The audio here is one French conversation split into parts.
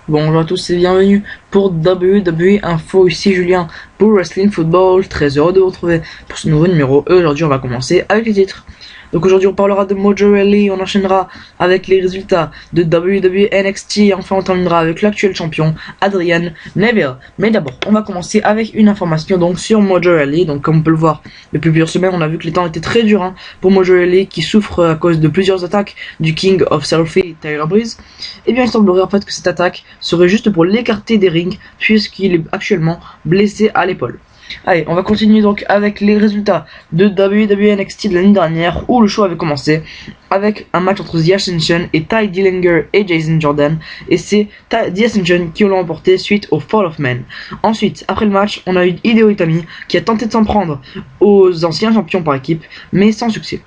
Bonjour à tous et bienvenue pour WWE Info, ici Julien pour Wrestling Football, très heureux de vous retrouver pour ce nouveau numéro. Et aujourd'hui on va commencer avec les titres. Donc aujourd'hui on parlera de Mojo Rawley, on enchaînera avec les résultats de WWE NXT et enfin on terminera avec l'actuel champion Adrian Neville. Mais d'abord on va commencer avec une information donc sur Mojo Rawley. Donc comme on peut le voir depuis plusieurs semaines, on a vu que les temps étaient très durs pour Mojo Rawley qui souffre à cause de plusieurs attaques du King of Selfie Tyler Breeze. Et bien il semblerait en fait que cette attaque serait juste pour l'écarter des rings puisqu'il est actuellement blessé à l'épaule. Allez, on va continuer donc avec les résultats de WWE NXT de l'année dernière où le show avait commencé avec un match entre The Ascension et Ty Dillinger et Jason Jordan, et c'est The Ascension qui l'ont emporté suite au Fall of Man. Ensuite, après le match, on a eu Hideo Itami qui a tenté de s'en prendre aux anciens champions par équipe mais sans succès.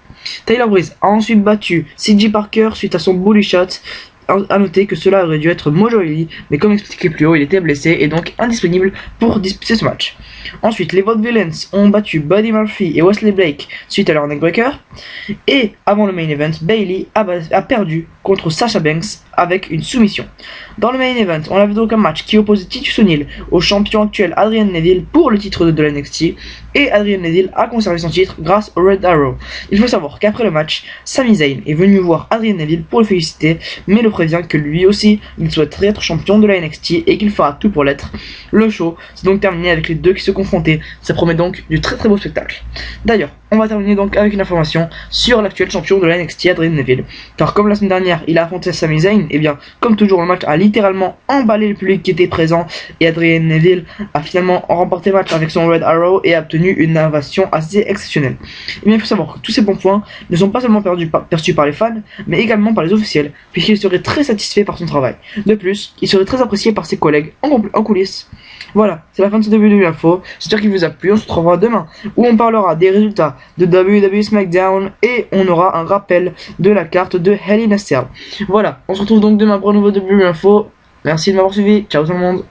Tyler Breeze a ensuite battu CJ Parker suite à son bully shot. A noter que cela aurait dû être Mojo Rawley, mais comme expliqué plus haut, il était blessé et donc indisponible pour disputer ce match. Ensuite, les Vaudevillains ont battu Buddy Murphy et Wesley Blake suite à leur neckbreaker. Et avant le main event, Bayley a perdu contre Sasha Banks avec une soumission. Dans le main event, on avait donc un match qui opposait Titus O'Neil au champion actuel Adrian Neville pour le titre de l'NXT, et Adrian Neville a conservé son titre grâce au Red Arrow. Il faut savoir qu'après le match, Sami Zayn est venu voir Adrian Neville pour le féliciter, mais le prévient que lui aussi, il souhaiterait être champion de la NXT et qu'il fera tout pour l'être. Le show s'est donc terminé avec les deux qui se confrontaient, ça promet donc du très très beau spectacle. D'ailleurs, on va terminer donc avec une information sur l'actuel champion de la NXT, Adrian Neville, car comme la semaine dernière il a affronté Sami Zayn, et bien comme toujours le match a littéralement emballé le public qui était présent et Adrian Neville a finalement remporté le match avec son Red Arrow et a obtenu une innovation assez exceptionnelle. Et bien il faut savoir que tous ces bons points ne sont pas seulement perçus par les fans, mais également par les officiels, puisqu'il serait très satisfait par son travail. De plus, il serait très apprécié par ses collègues en coulisses. Voilà, c'est la fin de cette WWE Info. J'espère qu'il vous a plu. On se retrouvera demain où on parlera des résultats de WWE SmackDown et on aura un rappel de la carte de Hell in a Cell. Voilà, on se retrouve donc demain pour un nouveau WWE Info. Merci de m'avoir suivi. Ciao tout le monde.